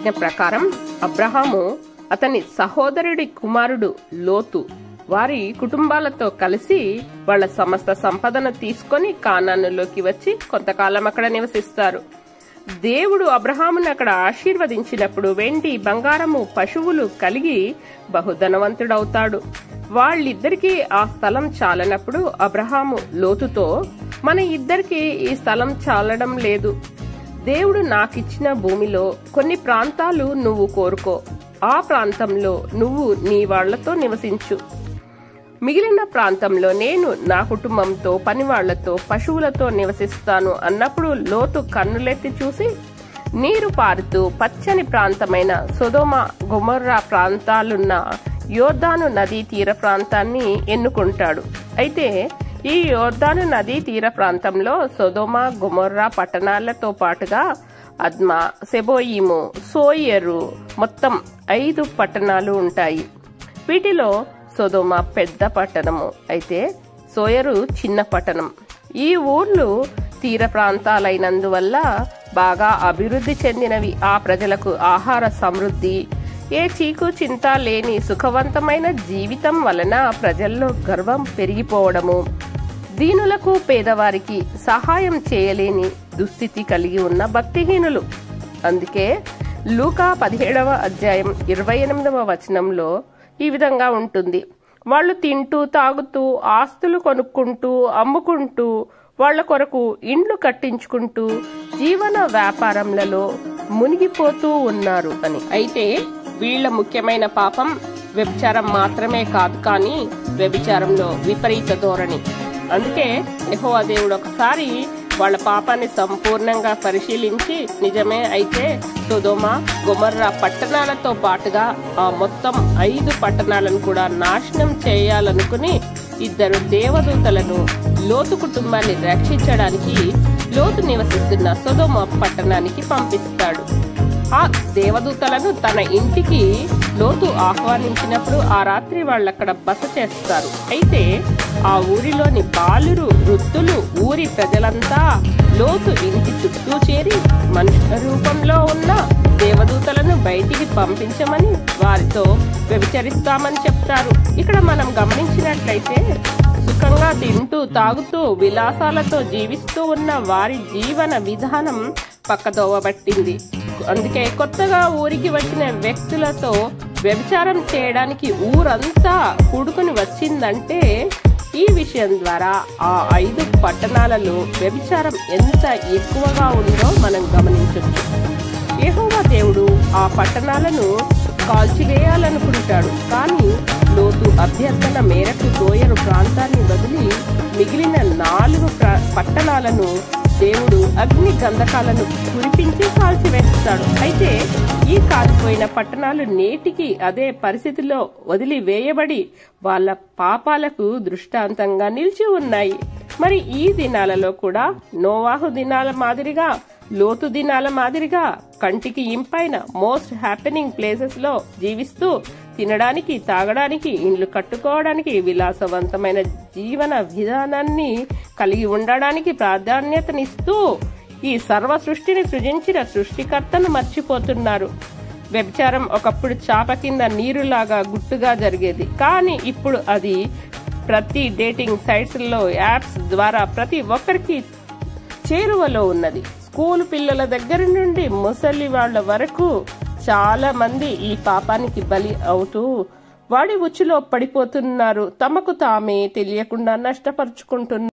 ఆజ్ఞ ప్రకారం అబ్రహాము అతని సహోదరుడి కుమారుడు లోతు వారి కుటుంబాలతో కలిసి వాళ్ళ సమస్త సంపదను తీసుకొని కానానులోకి వచ్చి కొంతకాలం అక్కడ నివసిస్తారు. దేవుడు అబ్రహామును అక్కడ ఆశీర్వదించినప్పుడు వెండి బంగారము పశువులు కలిగి బహుధనవంతుడవుతాడు. వాళ్ళిద్దరికీ ఆ స్థలం చాలనప్పుడు అబ్రహాము లోతుతో, మన ఇద్దరికి ఈ స్థలం చాలడం లేదు. దేవుడు నాకిచ్చిన భూమిలో కొన్ని ప్రాంతాలు నువ్వు కోరుకో. ఆ ప్రాంతంలో నువ్వు నీ వాళ్లతో నివసించు. మిగిలిన ప్రాంతంలో నేను నా కుటుంబంతో, పనివాళ్లతో, పశువులతో నివసిస్తాను అన్నప్పుడు లోతు కన్నులెత్తి చూసి నీరు పారుతూ పచ్చని ప్రాంతమైన సొదొమ గొమొర్రా ప్రాంతాలున్న యోర్దాను నదీ తీర ప్రాంతాన్ని ఎన్నుకుంటాడు. అయితే ఈ యోర్దాను నదీ తీర ప్రాంతంలో సొదొమ గొమొర్రా పట్టణాలతో పాటుగా అద్మా, సెబోయిము, సోయరు మొత్తం 5 పట్టణాలు ఉంటాయి. వీటిలో సొదొమ పెద్ద పట్టణము, అయితే సోయరు చిన్న పట్టణం. ఈ ఊర్లు తీర ప్రాంతాలైనందువల్ల బాగా అభివృద్ధి చెందినవి. ఆ ప్రజలకు ఆహార సమృద్ధి, ఏ చీకు చింత లేని సుఖవంతమైన జీవితం వలన ప్రజల్లో గర్వం పెరిగిపోవడము, దీనులకు పేదవారికి సహాయం చేయలేని దుస్థితి కలిగి ఉన్న భక్తిహీనులు. అందుకే లూకా 17వ అధ్యాయం 28వ వచనంలో ఈ విధంగా ఉంటుంది. వాళ్ళు తింటూ తాగుతూ ఆస్తులు కొనుక్కుంటూ అమ్ముకుంటూ వాళ్ల కొరకు ఇండ్లు కట్టించుకుంటూ జీవన వ్యాపారములలో మునిగిపోతూ ఉన్నారు అని. అయితే వీళ్ల ముఖ్యమైన పాపం వ్యభిచారం మాత్రమే కాదు, కానీ వ్యభిచారంలో విపరీత ధోరణి. అందుకే యెహోవా దేవుడు ఒకసారి వాళ్ళ పాపాన్ని సంపూర్ణంగా పరిశీలించి, నిజమే అయితే సొదొమ గొమొర్రా పట్టణాలతో పాటుగా ఆ మొత్తం 5 పట్టణాలను కూడా నాశనం చేయాలనుకుని 2 దేవదూతలను లోతు కుటుంబాన్ని రక్షించడానికి లోతు నివసిస్తున్న సొదొమ పట్టణానికి పంపిస్తాడు. ఆ దేవదూతలను తన ఇంటికి లోతు ఆహ్వానించినప్పుడు ఆ రాత్రి వాళ్ళక్కడ బస చేస్తారు. అయితే ఆ ఊరిలోని బాలురు, వృద్ధులు, ఊరి ప్రజలంతా లోతు ఇంటి చుట్టూ చేరి మనుష్య రూపంలో ఉన్న దేవదూతలను బయటికి పంపించమని వారితో వ్యభిచరిస్తామని చెప్తారు. ఇక్కడ మనం గమనించినట్లయితే సుఖంగా తింటూ తాగుతూ విలాసాలతో జీవిస్తూ ఉన్న వారి జీవన విధానం పక్కదోవబట్టింది. అందుకే కొత్తగా ఊరికి వచ్చిన వ్యక్తులతో వ్యభిచారం చేయడానికి ఊరంతా కూడుకుని వచ్చిందంటే ఈ విషయం ద్వారా ఆ 5 పట్టణాలలో వ్యభిచారం ఎంత ఎక్కువగా ఉందో మనం గమనించవచ్చు. యెహోవా దేవుడు ఆ పట్టణాలను కాల్చివేయాలనుకుంటాడు. కానీ లోతు అభ్యర్థన మేరకు సోయరు ప్రాంతాన్ని వదిలి మిగిలిన 4 పట్టణాలను దేవుడు అగ్ని గంధకాలను కురిపించి కాల్చివేస్తాడు. అయితే ఈ కాలిపోయిన పట్టణాలు నేటికి అదే పరిస్థితిలో వదిలివేయబడి వాళ్ళ పాపాలకు దృష్టాంతంగా నిలిచి ఉన్నాయి. మరి ఈ దినాలలో కూడా నోవాహు దినాల మాదిరిగా, లోతు దినాల మాదిరిగా కంటికి ఇంపైన మోస్ట్ హ్యాపెనింగ్ ప్లేసెస్ లో జీవిస్తూ తినడానికి, తాగడానికి, ఇండ్లు కట్టుకోవడానికి, విలాసవంతమైన జీవన విధానాన్ని కలిగి ఉండడానికి ప్రాధాన్యతనిస్తూ ఈ సర్వ సృష్టిని సృజించిన సృష్టికర్తను మర్చిపోతున్నారు. వ్యభిచారం ఒకప్పుడు చాప కింద నీరులాగా గుట్టుగా జరిగేది, కానీ ఇప్పుడు అది ప్రతి డేటింగ్ సైట్స్ లో, యాప్స్ ద్వారా ప్రతి ఒక్కరికి చేరువలో ఉన్నది. స్కూల్ పిల్లల దగ్గర నుండి ముసలి వాళ్ల వరకు చాలా మంది ఈ పాపానికి బలి అవుతూ వాడి ఉచ్చులో పడిపోతున్నారు. తమకు తామే తెలియకుండా నష్టపరుచుకుంటున్నారు.